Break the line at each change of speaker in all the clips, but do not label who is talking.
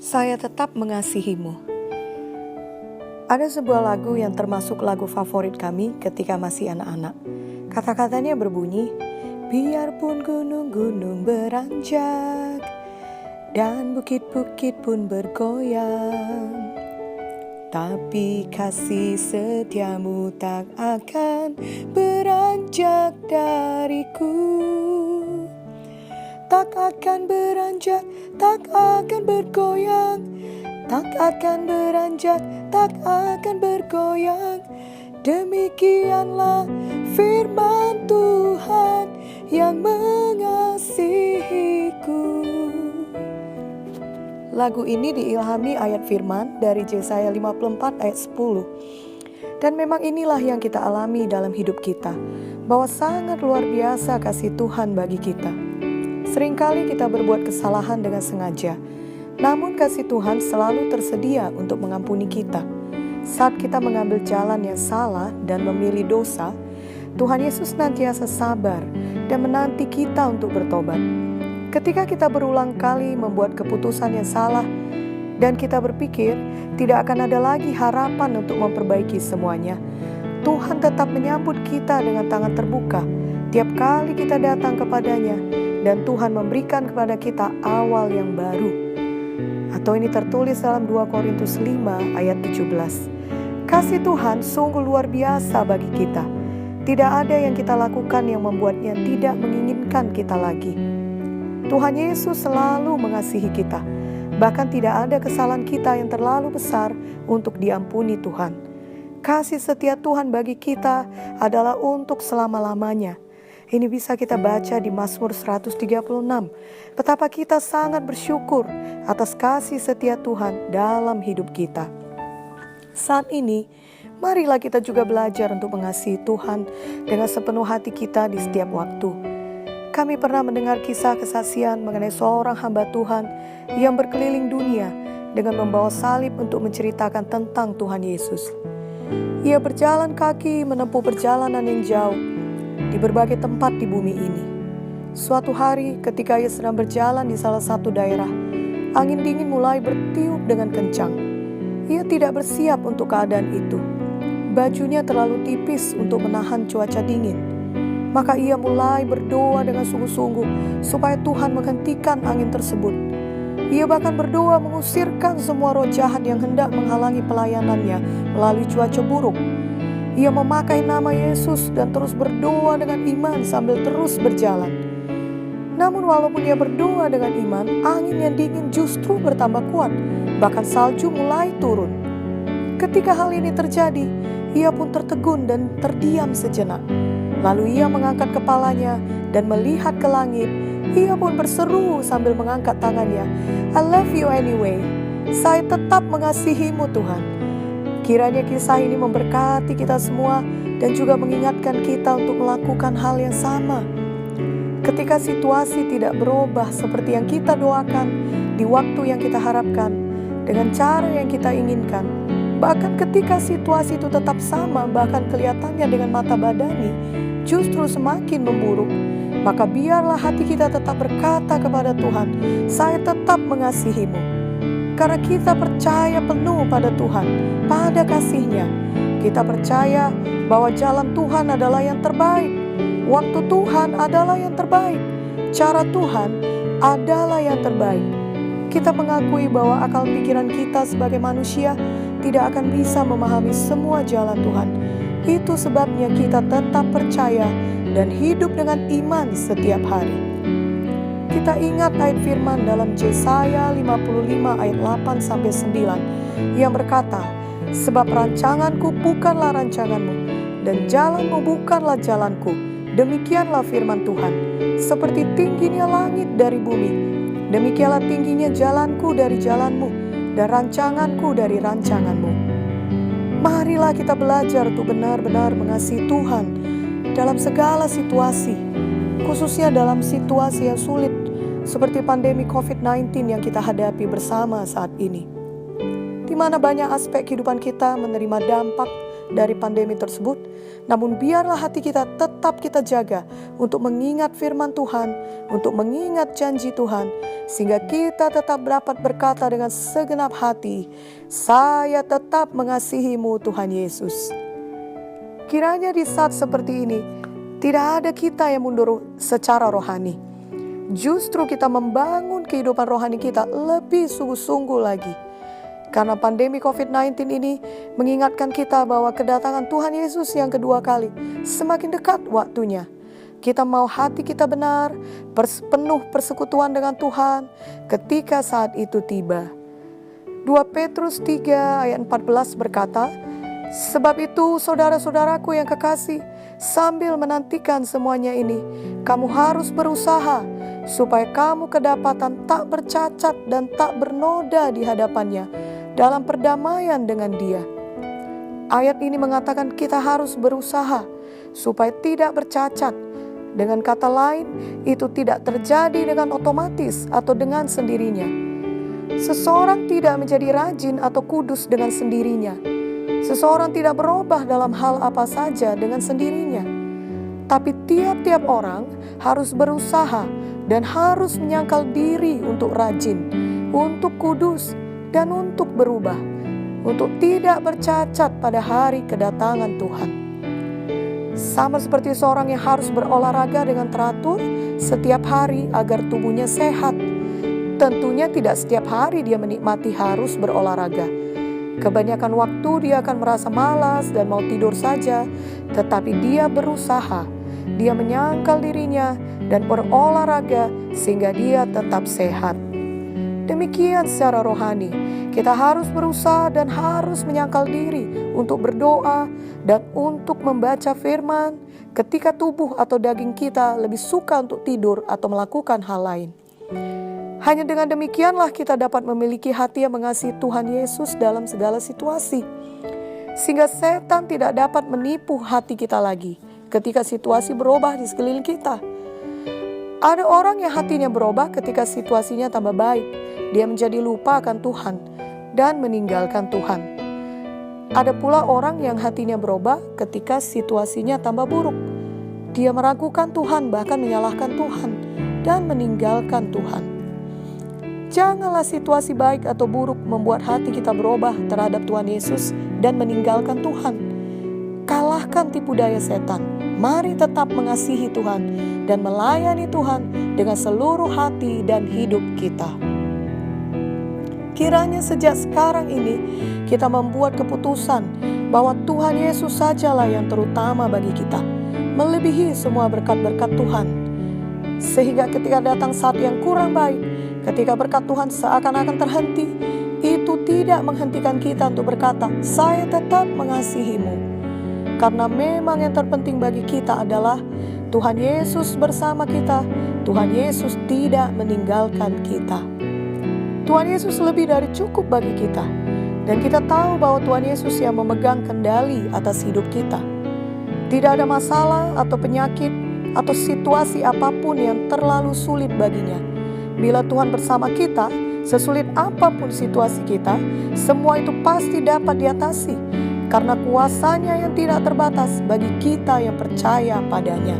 Saya tetap mengasihimu. Ada sebuah lagu yang termasuk lagu favorit kami ketika masih anak-anak. Kata-katanya berbunyi, biarpun gunung-gunung beranjak dan bukit-bukit pun bergoyang, tapi kasih setiamu tak akan beranjak dariku. Tak akan beranjak, tak akan bergoyang, tak akan beranjak, tak akan bergoyang. Demikianlah firman Tuhan yang mengasihiku. Lagu ini diilhami ayat firman dari Yesaya 54 ayat 10. Dan memang inilah yang kita alami dalam hidup kita, bahwa sangat luar biasa kasih Tuhan bagi kita. Seringkali kita berbuat kesalahan dengan sengaja, namun kasih Tuhan selalu tersedia untuk mengampuni kita. Saat kita mengambil jalan yang salah dan memilih dosa, Tuhan Yesus senantiasa sabar dan menanti kita untuk bertobat. Ketika kita berulang kali membuat keputusan yang salah dan kita berpikir tidak akan ada lagi harapan untuk memperbaiki semuanya, Tuhan tetap menyambut kita dengan tangan terbuka tiap kali kita datang kepadanya, dan Tuhan memberikan kepada kita awal yang baru. Atau ini tertulis dalam 2 Korintus 5 ayat 17. Kasih Tuhan sungguh luar biasa bagi kita. Tidak ada yang kita lakukan yang membuatnya tidak menginginkan kita lagi. Tuhan Yesus selalu mengasihi kita. Bahkan tidak ada kesalahan kita yang terlalu besar untuk diampuni Tuhan. Kasih setia Tuhan bagi kita adalah untuk selama-lamanya. Ini bisa kita baca di Mazmur 136. Betapa kita sangat bersyukur atas kasih setia Tuhan dalam hidup kita. Saat ini, marilah kita juga belajar untuk mengasihi Tuhan dengan sepenuh hati kita di setiap waktu. Kami pernah mendengar kisah kesaksian mengenai seorang hamba Tuhan yang berkeliling dunia dengan membawa salib untuk menceritakan tentang Tuhan Yesus. Ia berjalan kaki menempuh perjalanan yang jauh di berbagai tempat di bumi ini. Suatu hari ketika ia sedang berjalan di salah satu daerah, angin dingin mulai bertiup dengan kencang. Ia tidak bersiap untuk keadaan itu. Bajunya terlalu tipis untuk menahan cuaca dingin. Maka ia mulai berdoa dengan sungguh-sungguh supaya Tuhan menghentikan angin tersebut. Ia bahkan berdoa mengusirkan semua roh jahat yang hendak menghalangi pelayanannya melalui cuaca buruk. Ia memakai nama Yesus dan terus berdoa dengan iman sambil terus berjalan. Namun walaupun ia berdoa dengan iman, angin yang dingin justru bertambah kuat. Bahkan salju mulai turun. Ketika hal ini terjadi, ia pun tertegun dan terdiam sejenak. Lalu ia mengangkat kepalanya dan melihat ke langit. Ia pun berseru sambil mengangkat tangannya, I love you anyway. Saya tetap mengasihimu Tuhan. Kiranya kisah ini memberkati kita semua dan juga mengingatkan kita untuk melakukan hal yang sama. Ketika situasi tidak berubah seperti yang kita doakan, di waktu yang kita harapkan, dengan cara yang kita inginkan, bahkan ketika situasi itu tetap sama, bahkan kelihatannya dengan mata badani, justru semakin memburuk, maka biarlah hati kita tetap berkata kepada Tuhan, saya tetap mengasihimu. Karena kita percaya penuh pada Tuhan, pada kasih-Nya. Kita percaya bahwa jalan Tuhan adalah yang terbaik. Waktu Tuhan adalah yang terbaik. Cara Tuhan adalah yang terbaik. Kita mengakui bahwa akal pikiran kita sebagai manusia tidak akan bisa memahami semua jalan Tuhan. Itu sebabnya kita tetap percaya dan hidup dengan iman setiap hari. Kita ingat ayat firman dalam Yesaya 55 ayat 8-9 yang berkata, sebab rancanganku bukanlah rancanganmu, dan jalanmu bukanlah jalanku. Demikianlah firman Tuhan. Seperti tingginya langit dari bumi, demikianlah tingginya jalanku dari jalanmu, dan rancanganku dari rancanganmu. Marilah kita belajar untuk benar-benar mengasihi Tuhan dalam segala situasi, khususnya dalam situasi yang sulit seperti pandemi COVID-19 yang kita hadapi bersama saat ini, di mana banyak aspek kehidupan kita menerima dampak dari pandemi tersebut, Namun biarlah hati kita tetap kita jaga untuk mengingat firman Tuhan, untuk mengingat janji Tuhan, sehingga kita tetap dapat berkata dengan segenap hati, saya tetap mengasihimu Tuhan Yesus. Kiranya di saat seperti ini, tidak ada kita yang mundur secara rohani. Justru kita membangun kehidupan rohani kita lebih sungguh-sungguh lagi. Karena pandemi COVID-19 ini mengingatkan kita bahwa kedatangan Tuhan Yesus yang kedua kali semakin dekat waktunya. Kita mau hati kita benar, penuh persekutuan dengan Tuhan ketika saat itu tiba. 2 Petrus 3 ayat 14 berkata, sebab itu saudara-saudaraku yang kekasih, sambil menantikan semuanya ini, kamu harus berusaha supaya kamu kedapatan tak bercacat dan tak bernoda di hadapannya dalam perdamaian dengan Dia. Ayat ini mengatakan kita harus berusaha supaya tidak bercacat. Dengan kata lain, itu tidak terjadi dengan otomatis atau dengan sendirinya. Seseorang tidak menjadi rajin atau kudus dengan sendirinya. Seseorang tidak berubah dalam hal apa saja dengan sendirinya. Tapi tiap-tiap orang harus berusaha dan harus menyangkal diri untuk rajin, untuk kudus, dan untuk berubah, untuk tidak bercacat pada hari kedatangan Tuhan. Sama seperti seorang yang harus berolahraga dengan teratur setiap hari agar tubuhnya sehat. Tentunya tidak setiap hari dia menikmati harus berolahraga. Kebanyakan waktu dia akan merasa malas dan mau tidur saja, tetapi dia berusaha. Dia menyangkal dirinya dan berolahraga sehingga dia tetap sehat. Demikian secara rohani, kita harus berusaha dan harus menyangkal diri untuk berdoa dan untuk membaca firman ketika tubuh atau daging kita lebih suka untuk tidur atau melakukan hal lain. Hanya dengan demikianlah kita dapat memiliki hati yang mengasihi Tuhan Yesus dalam segala situasi. Sehingga setan tidak dapat menipu hati kita lagi ketika situasi berubah di sekeliling kita. Ada orang yang hatinya berubah ketika situasinya tambah baik. Dia menjadi lupa akan Tuhan dan meninggalkan Tuhan. Ada pula orang yang hatinya berubah ketika situasinya tambah buruk. Dia meragukan Tuhan, bahkan menyalahkan Tuhan dan meninggalkan Tuhan. Janganlah situasi baik atau buruk membuat hati kita berubah terhadap Tuhan Yesus dan meninggalkan Tuhan. Kalahkan tipu daya setan. Mari tetap mengasihi Tuhan dan melayani Tuhan dengan seluruh hati dan hidup kita. Kiranya sejak sekarang ini kita membuat keputusan bahwa Tuhan Yesus sajalah yang terutama bagi kita, melebihi semua berkat-berkat Tuhan. Sehingga ketika datang saat yang kurang baik, ketika berkat Tuhan seakan-akan terhenti, itu tidak menghentikan kita untuk berkata, saya tetap mengasihimu. Karena memang yang terpenting bagi kita adalah Tuhan Yesus bersama kita. Tuhan Yesus tidak meninggalkan kita. Tuhan Yesus lebih dari cukup bagi kita. Dan kita tahu bahwa Tuhan Yesus yang memegang kendali atas hidup kita. Tidak ada masalah atau penyakit atau situasi apapun yang terlalu sulit baginya. Bila Tuhan bersama kita, sesulit apapun situasi kita, semua itu pasti dapat diatasi. Karena kuasanya yang tidak terbatas bagi kita yang percaya padanya.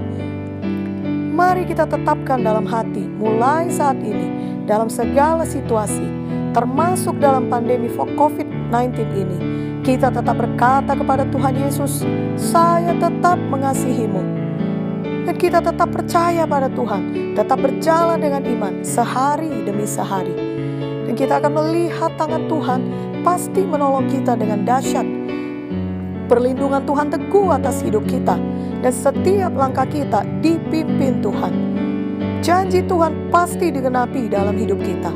Mari kita tetapkan dalam hati mulai saat ini, dalam segala situasi, termasuk dalam pandemi COVID-19 ini, kita tetap berkata kepada Tuhan Yesus, saya tetap mengasihimu. Dan kita tetap percaya pada Tuhan, tetap berjalan dengan iman sehari demi sehari. Dan kita akan melihat tangan Tuhan pasti menolong kita dengan dahsyat. Perlindungan Tuhan teguh atas hidup kita, dan setiap langkah kita dipimpin Tuhan. Janji Tuhan pasti digenapi dalam hidup kita.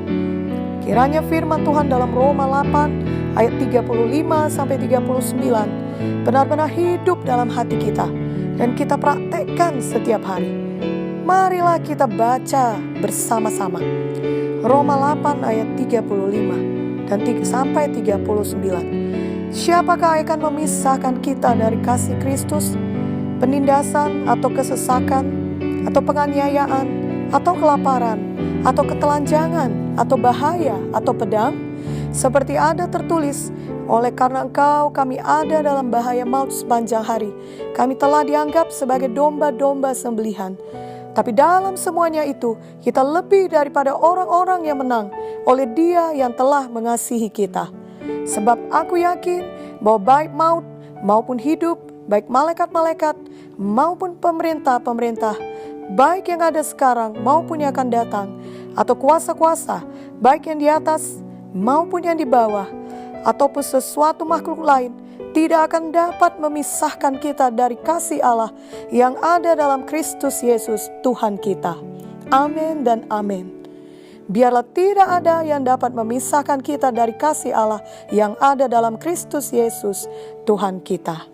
Kiranya firman Tuhan dalam Roma 8 ayat 35-39 benar-benar hidup dalam hati kita dan kita praktekkan setiap hari. Marilah kita baca bersama-sama. Roma 8 ayat 35 dan sampai 39. Siapakah akan memisahkan kita dari kasih Kristus? Penindasan atau kesesakan, atau penganiayaan, atau kelaparan, atau ketelanjangan, atau bahaya, atau pedang? Seperti ada tertulis, Oleh karena Engkau, kami ada dalam bahaya maut sepanjang hari. Kami telah dianggap sebagai domba-domba sembelihan. Tapi dalam semuanya itu, kita lebih daripada orang-orang yang menang oleh Dia yang telah mengasihi kita. Sebab aku yakin bahwa baik maut maupun hidup, baik malaikat-malaikat maupun pemerintah-pemerintah, baik yang ada sekarang maupun yang akan datang, atau kuasa-kuasa, baik yang di atas maupun yang di bawah, ataupun sesuatu makhluk lain, tidak akan dapat memisahkan kita dari kasih Allah yang ada dalam Kristus Yesus Tuhan kita. Amin dan amin. Biarlah tidak ada yang dapat memisahkan kita dari kasih Allah yang ada dalam Kristus Yesus Tuhan kita.